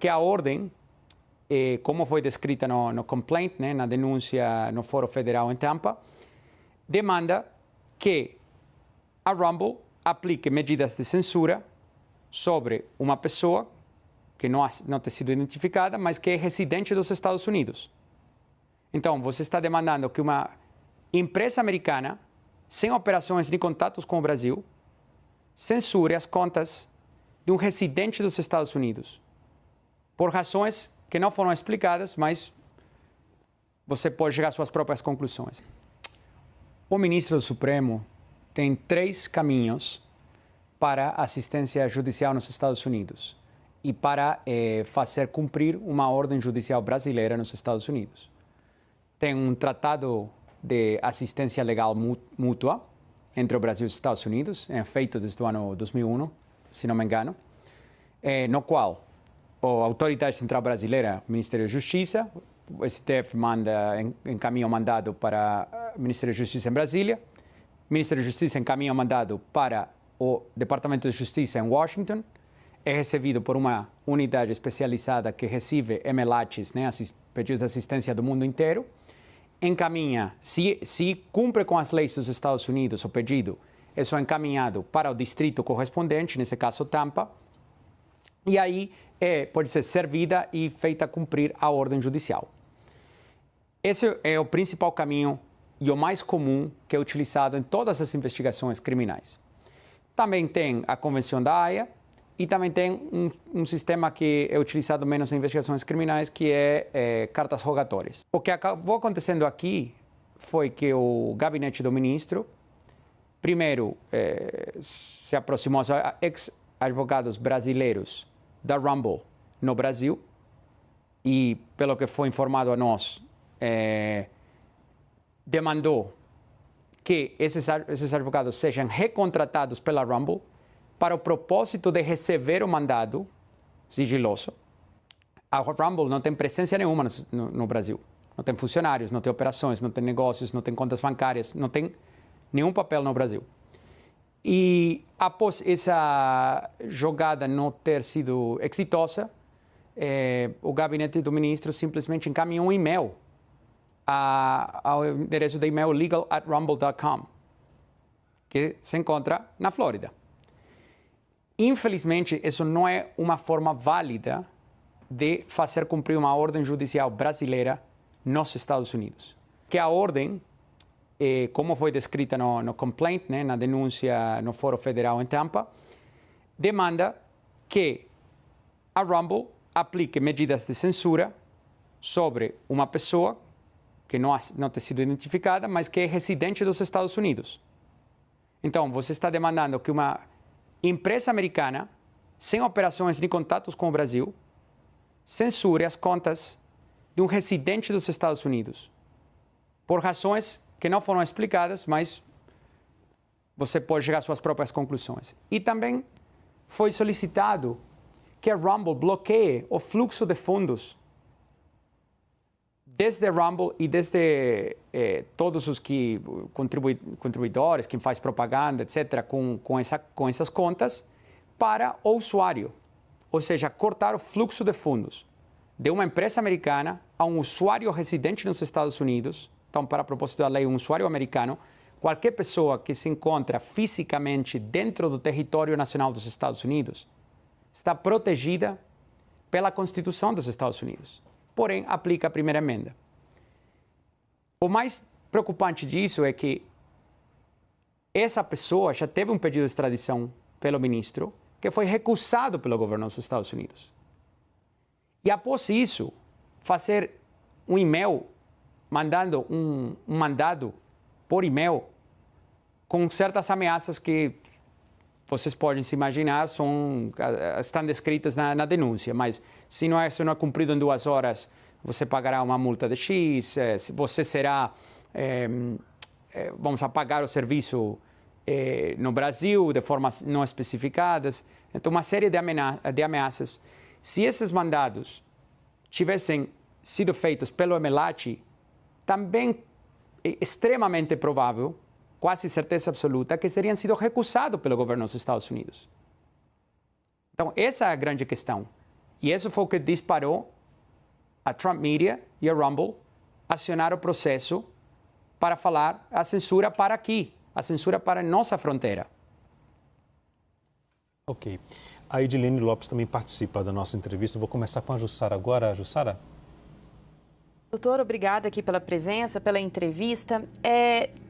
que a ordem, como foi descrita no complaint, né, na denúncia no Fórum Federal em Tampa, demanda que a Rumble aplique medidas de censura sobre uma pessoa que não tem sido identificada, mas que é residente dos Estados Unidos. Então, você está demandando que uma empresa americana, sem operações nem contatos com o Brasil, censure as contas de um residente dos Estados Unidos, por razões que não foram explicadas, mas você pode chegar às suas próprias conclusões. O ministro do Supremo tem 3 caminhos para assistência judicial nos Estados Unidos e para fazer cumprir uma ordem judicial brasileira nos Estados Unidos. Tem um tratado de assistência legal mútua entre o Brasil e os Estados Unidos, feito desde o ano 2001, se não me engano, no qual a Autoridade Central Brasileira, o Ministério da Justiça, o STF encaminha o mandado para o Ministério da Justiça em Brasília, o Ministério da Justiça encaminha o mandado para o Departamento de Justiça em Washington, é recebido por uma unidade especializada que recebe MLATs, né, pedidos de assistência do mundo inteiro, encaminha, se cumpre com as leis dos Estados Unidos, o pedido é só encaminhado para o distrito correspondente, nesse caso Tampa, e aí pode ser servida e feita cumprir a ordem judicial. Esse é o principal caminho e o mais comum que é utilizado em todas as investigações criminais. Também tem a Convenção da Haia e também tem um sistema que é utilizado menos em investigações criminais, que é cartas rogatórias. O que acabou acontecendo aqui foi que o gabinete do ministro, primeiro, se aproximou aos ex-advogados brasileiros da Rumble no Brasil e, pelo que foi informado a nós, demandou que esses advogados sejam recontratados pela Rumble para o propósito de receber o mandado sigiloso. A Rumble não tem presença nenhuma no Brasil. Não tem funcionários, não tem operações, não tem negócios, não tem contas bancárias, não tem nenhum papel no Brasil. E após essa jogada não ter sido exitosa, o gabinete do ministro simplesmente encaminhou um e-mail ao endereço de e-mail legal@rumble.com, que se encontra na Flórida. Infelizmente, isso não é uma forma válida de fazer cumprir uma ordem judicial brasileira nos Estados Unidos. Que a ordem, como foi descrita no complaint, né, na denúncia no Fórum Federal em Tampa, demanda que a Rumble aplique medidas de censura sobre uma pessoa que não tem sido identificada, mas que é residente dos Estados Unidos. Então, você está demandando que uma empresa americana, sem operações nem contatos com o Brasil, censure as contas de um residente dos Estados Unidos, por razões que não foram explicadas, mas você pode chegar às suas próprias conclusões. E também foi solicitado que a Rumble bloqueie o fluxo de fundos desde a Rumble e desde todos os contribuidores, quem faz propaganda, etc., com essas contas, para o usuário. Ou seja, cortar o fluxo de fundos de uma empresa americana a um usuário residente nos Estados Unidos. Então, para propósito da lei, um usuário americano, qualquer pessoa que se encontra fisicamente dentro do território nacional dos Estados Unidos, está protegida pela Constituição dos Estados Unidos. Porém, aplica a primeira emenda. O mais preocupante disso é que essa pessoa já teve um pedido de extradição pelo ministro, que foi recusado pelo governo dos Estados Unidos. E após isso, fazer um e-mail, mandando um mandado por e-mail, com certas ameaças que vocês podem se imaginar, estão descritas na denúncia, mas se não é cumprido em 2 horas, você pagará uma multa de X, você será, vamos pagar o serviço no Brasil de formas não especificadas. Então, uma série de ameaças. Se esses mandados tivessem sido feitos pelo MLAT, também é extremamente provável, quase certeza absoluta, que teriam sido recusados pelo governo dos Estados Unidos. Então, essa é a grande questão. E isso foi o que disparou a Trump Media e a Rumble acionar o processo para falar a censura para aqui, a censura para a nossa fronteira. Ok. A Edilene Lopes também participa da nossa entrevista. Vou começar com a Jussara agora. Jussara? Doutor, obrigada aqui pela presença, pela entrevista.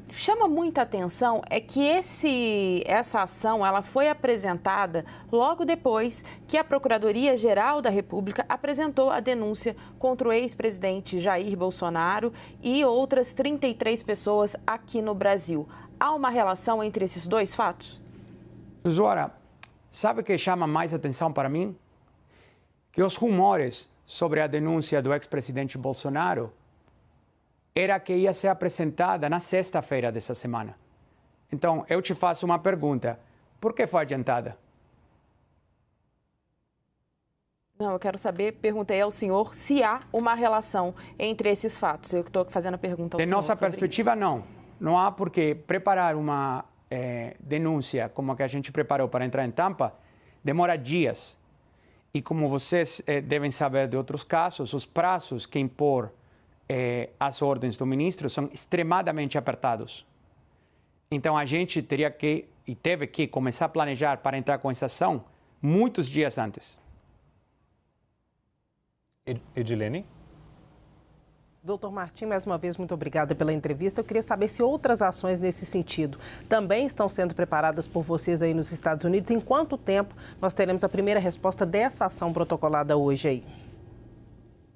Chama muita atenção que essa ação ela foi apresentada logo depois que a Procuradoria-Geral da República apresentou a denúncia contra o ex-presidente Jair Bolsonaro e outras 33 pessoas aqui no Brasil. Há uma relação entre esses dois fatos? Zora, sabe o que chama mais atenção para mim? Que os rumores sobre a denúncia do ex-presidente Bolsonaro era que ia ser apresentada na sexta-feira dessa semana. Então, eu te faço uma pergunta. Por que foi adiantada? Não, eu quero saber, perguntei ao senhor se há uma relação entre esses fatos. Eu estou fazendo a pergunta ao senhor. De nossa perspectiva, não. Não há porque preparar uma denúncia como a que a gente preparou para entrar em Tampa demora dias. E como vocês devem saber de outros casos, os prazos que impor as ordens do ministro são extremadamente apertados. Então, a gente teria que e teve que começar a planejar para entrar com essa ação muitos dias antes. Edilene? Doutor Martim, mais uma vez, muito obrigada pela entrevista. Eu queria saber se outras ações nesse sentido também estão sendo preparadas por vocês aí nos Estados Unidos. Em quanto tempo nós teremos a primeira resposta dessa ação protocolada hoje aí?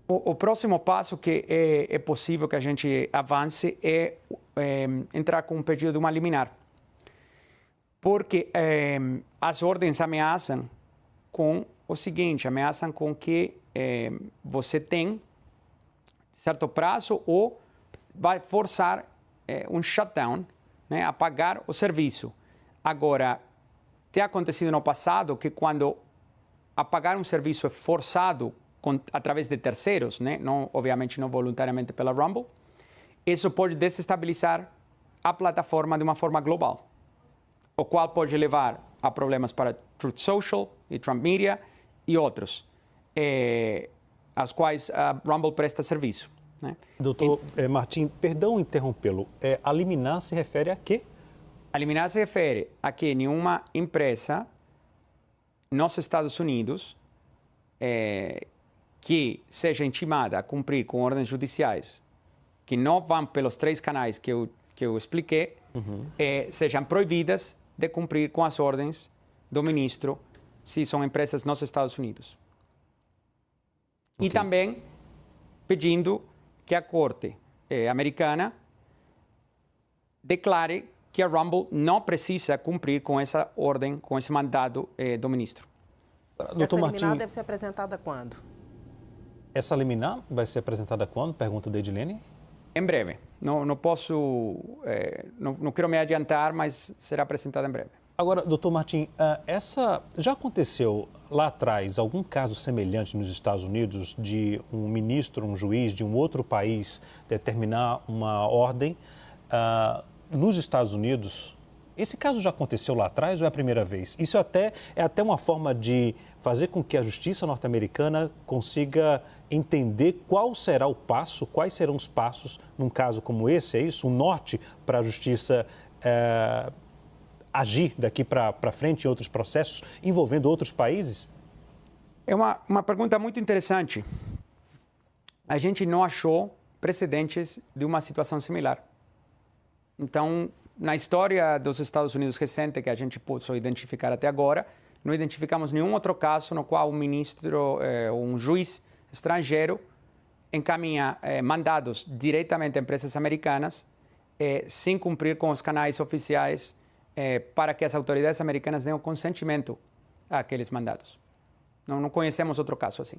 O próximo passo que é possível que a gente avance é entrar com um pedido de uma liminar. Porque as ordens ameaçam com o seguinte, ameaçam com que você tem certo prazo ou vai forçar um shutdown, né, apagar o serviço. Agora, tem acontecido no passado que quando apagar um serviço é forçado através de terceiros, né, não, obviamente não voluntariamente pela Rumble, isso pode desestabilizar a plataforma de uma forma global, o qual pode levar a problemas para Truth Social e Trump Media e outros, aos quais a Rumble presta serviço. Né? Doutor Martim, perdão interrompê-lo, a liminar se refere a quê? A liminar se refere a que nenhuma empresa nos Estados Unidos que seja intimada a cumprir com ordens judiciais que não vão pelos 3 canais que eu expliquei, sejam proibidas de cumprir com as ordens do ministro se são empresas nos Estados Unidos. Okay. E também pedindo que a Corte americana declare que a Rumble não precisa cumprir com essa ordem, com esse mandado do ministro. Essa liminar deve ser apresentada quando? Essa liminar vai ser apresentada quando? Pergunta da Edilene. Em breve. Não posso, não quero me adiantar, mas será apresentada em breve. Agora, doutor Martim, já aconteceu lá atrás algum caso semelhante nos Estados Unidos de um ministro, um juiz de um outro país determinar uma ordem nos Estados Unidos? Esse caso já aconteceu lá atrás ou é a primeira vez? Isso é até uma forma de fazer com que a justiça norte-americana consiga entender qual será o passo, quais serão os passos num caso como esse, é isso? Um norte para a justiça agir daqui para frente em outros processos envolvendo outros países? É uma pergunta muito interessante. A gente não achou precedentes de uma situação similar. Então, na história dos Estados Unidos recente, que a gente pôde identificar até agora, não identificamos nenhum outro caso no qual um ministro ou um juiz estrangeiro encaminha mandados diretamente a empresas americanas sem cumprir com os canais oficiais para que as autoridades americanas deem o consentimento àqueles mandados. Não conhecemos outro caso assim.